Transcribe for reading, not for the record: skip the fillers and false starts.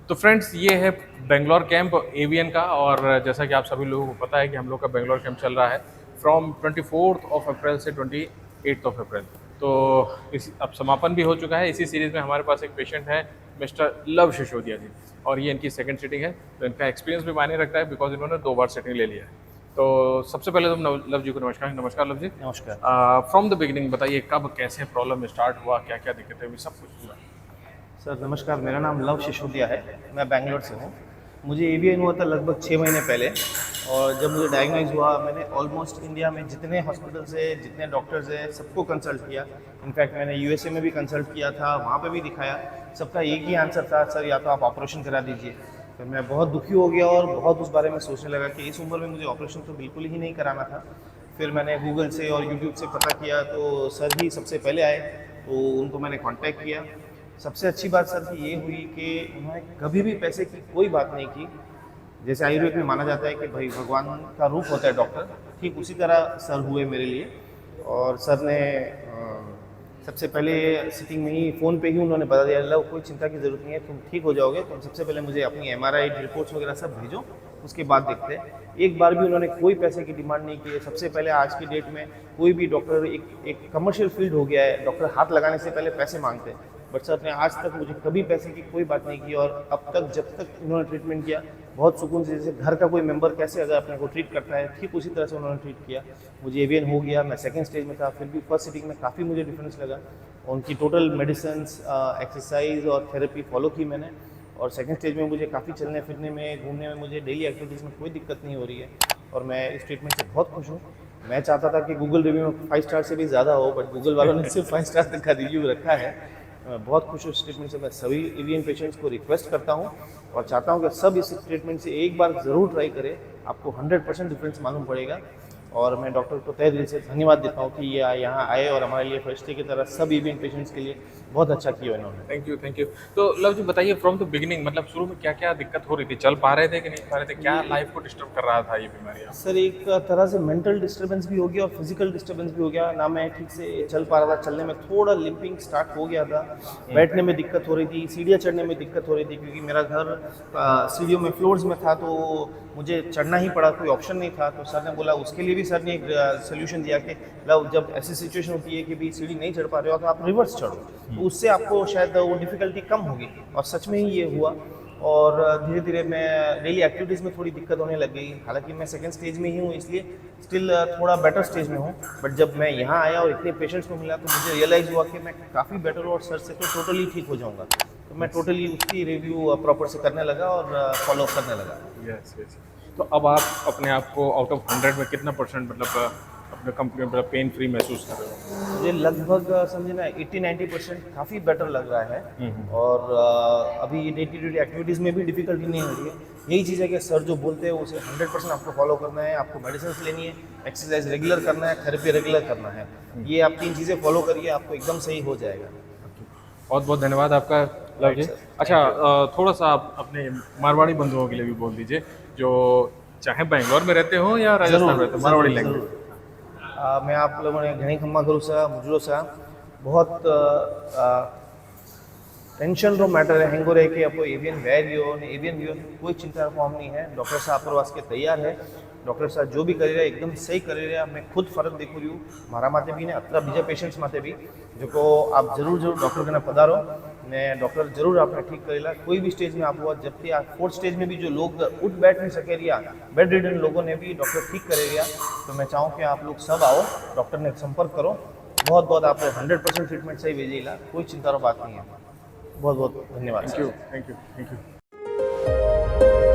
तो फ्रेंड्स ये है बेंगलोर कैंप एवीएन का। और जैसा कि आप सभी लोगों को पता है कि हम लोग का बेंगलोर कैंप चल रहा है फ्रॉम 24 अप्रैल से 28 अप्रैल। तो इस अब समापन भी हो चुका है। इसी सीरीज़ में हमारे पास एक पेशेंट है मिस्टर लव सिसोदिया जी, और ये इनकी सेकंड सीटिंग है। तो इनका एक्सपीरियंस भी मायने रखता है बिकॉज इन्होंने 2 बार सीटिंग ले लिया है। तो सबसे पहले तो लव जी को नमस्कार। नमस्कार लव जी। नमस्कार फ्रॉम द बिगिनिंग बताइए कब कैसे प्रॉब्लम स्टार्ट हुआ, क्या क्या दिक्कतें हुई, सब कुछ पूरा। सर। नमस्कार, मेरा नाम लव सिसोदिया है। मैं बैंगलोर से हूँ। मुझे एवीएन हुआ था लगभग 6 महीने पहले। और जब मुझे डायग्नोज हुआ, मैंने ऑलमोस्ट इंडिया में जितने हॉस्पिटल से जितने डॉक्टर्स हैं सबको कंसल्ट किया। इनफैक्ट मैंने यूएसए में भी कंसल्ट किया था, वहाँ पे भी दिखाया। सबका एक ही आंसर था, सर या तो आप ऑपरेशन करा दीजिए। तो मैं बहुत दुखी हो गया और बहुत उस बारे में सोचने लगा कि इस उम्र में मुझे ऑपरेशन तो बिल्कुल ही नहीं कराना था। फिर मैंने गूगल से और यूट्यूब से पता किया तो सर ही सबसे पहले आए, तो उनको मैंने कांटेक्ट किया। सबसे अच्छी बात सर की ये हुई कि उन्होंने कभी भी पैसे की कोई बात नहीं की। जैसे आयुर्वेद में माना जाता है कि भाई भगवान का रूप होता है डॉक्टर, ठीक उसी तरह सर हुए मेरे लिए। और सर ने सबसे पहले सिटिंग में ही फ़ोन पे ही उन्होंने बता दिया, लो कोई चिंता की ज़रूरत नहीं है, तुम ठीक हो जाओगे, तुम सबसे पहले मुझे अपनी एमआरआई रिपोर्ट्स वगैरह सब भेजो, उसके बाद देखते हैं। एक बार भी उन्होंने कोई पैसे की डिमांड नहीं की है। सबसे पहले आज की डेट में कोई भी डॉक्टर, एक कमर्शियल फील्ड हो गया है, डॉक्टर हाथ लगाने से पहले पैसे मांगते हैं, बट सर ने आज तक मुझे कभी पैसे की कोई बात नहीं की। और अब तक जब तक इन्होंने ट्रीटमेंट किया बहुत सुकून से, जैसे घर का कोई मेंबर कैसे अगर अपने को ट्रीट करता है ठीक उसी तरह से उन्होंने ट्रीट किया। मुझे एवीएन हो गया, मैं सेकंड स्टेज में था, फिर भी फर्स्ट सिटिंग में काफ़ी मुझे डिफरेंस लगा। उनकी टोटल मेडिसिन, एक्सरसाइज और थेरेपी फॉलो की मैंने। और सेकंड स्टेज में मुझे काफ़ी चलने फिरने में, घूमने में, मुझे डेली एक्टिविटीज़ में कोई दिक्कत नहीं हो रही है। और मैं इस ट्रीटमेंट से बहुत खुश हूँ। मैं चाहता था कि गूगल रिव्यू में 5 स्टार से भी ज़्यादा हो, बट गूगल वालों ने सिर्फ 5 स्टार तक का रिव्यू रखा है। मैं बहुत खुश हूँ इस ट्रीटमेंट से। मैं सभी एवीएन पेशेंट्स को रिक्वेस्ट करता हूँ और चाहता हूँ कि सब इस ट्रीटमेंट से एक बार ज़रूर ट्राई करें। आपको 100% डिफरेंस मालूम पड़ेगा। और मैं डॉक्टर को तहे दिल से धन्यवाद देता हूँ कि ये यहाँ आए और हमारे लिए फरिश्ते की तरह सब एवीएन पेशेंट्स के लिए बहुत अच्छा किया इन्होंने। Thank you, thank you. तो लव जी बताइए फ्रॉम द बिगिनिंग मतलब शुरू में क्या क्या दिक्कत हो रही थी, चल पा रहे थे कि नहीं पा रहे थे, क्या लाइफ को डिस्टर्ब कर रहा था ये बीमारी आपको? सर एक तरह से मेंटल डिस्टर्बेंस भी हो गया और फिजिकल डिस्टर्बेंस भी हो गया ना। मैं ठीक से चल पा रहा था, चलने में थोड़ा लिम्पिंग स्टार्ट हो गया था, बैठने में दिक्कत हो रही थी, सीढ़ियाँ चढ़ने में दिक्कत हो रही थी, क्योंकि मेरा घर सीढ़ियों में फ्लोर्स में था, तो मुझे चढ़ना ही पड़ा, कोई ऑप्शन नहीं था। तो सर ने बोला, उसके लिए भी सर ने एक सोल्यूशन दिया कि लव, जब ऐसी सिचुएशन होती है कि भी सीढ़ी नहीं चढ़ पा रहे हो तो आप रिवर्स चढ़ो, तो उससे आपको शायद वो डिफ़िकल्टी कम होगी। और सच में ही ये हुआ। और धीरे धीरे मैं डेली एक्टिविटीज़ में थोड़ी दिक्कत होने लग गई। हालांकि मैं सेकंड स्टेज में ही हूँ, इसलिए स्टिल थोड़ा बेटर स्टेज में हूँ। बट जब मैं यहाँ आया और इतने पेशेंट्स को मिला तो मुझे रियलाइज़ हुआ कि मैं काफ़ी बेटर हूँ और सर से तो टोटली ठीक हो जाऊँगा। तो मैं टोटली उसकी रिव्यू प्रॉपर से करने लगा और फॉलो करने लगा। Yes yes. तो अब आप अपने आप को आउट ऑफ 100 में कितना परसेंट मतलब अपने कंपनी में मतलब पेन फ्री महसूस कर रहे हो? मुझे लगभग समझे ना 80-90% काफ़ी बेटर लग रहा है। और अभी डे टू डे एक्टिविटीज़ में भी डिफ़िकल्टी नहीं हो रही है। यही चीज़ है कि सर जो बोलते हैं उसे 100% आपको फॉलो करना है, आपको मेडिसिन लेनी है, एक्सरसाइज रेगुलर करना है, थेरेपी रेगुलर करना है। ये आप 3 चीज़ें फॉलो करिए, आपको एकदम सही हो जाएगा। बहुत बहुत धन्यवाद आपका लव राइट जी। सर। अच्छा थोड़ा सा आप अपने मारवाड़ी बंधुओं के लिए भी बोल दीजिए जो चाहे बेंगलोर में रहते हो या राजस्थान में ज़रूर रहते हो, मारवाड़ी ज़रूर लैंग्वेज। ज़रूर। मैं आप लोगों ने घणी खम्मा करूँ सा मुझलो सा बहुत टेंशन रो मैटर है हेंगो रहे कि आपको एवियन वेरियो ने एवियन वियो कोई चिंता को हम नहीं है। डॉक्टर साहब पर वास्ते तैयार है। डॉक्टर साहब जो भी करे रहे एकदम सही करे रहे। मैं खुद फर्क देखू रही हूँ मारा माते भी ने अतरा बीजा पेशेंट्स माते भी जो आप जरूर जरूर डॉक्टर के पधारो ने डॉक्टर जरूर आपने ठीक करेला। कोई भी स्टेज में आप हुआ, जबकि आप 4th स्टेज में भी जो लोग उठ बैठ नहीं सके रिया, बेड रिडन लोगों ने भी डॉक्टर ठीक करे रिया। तो मैं चाहूँ कि आप लोग सब आओ, डॉक्टर ने संपर्क करो। बहुत बहुत आप 100% ट्रीटमेंट सही भेजेला, कोई चिंता रो बात नहीं है। बहुत बहुत धन्यवाद। Thank you, thank you, thank you.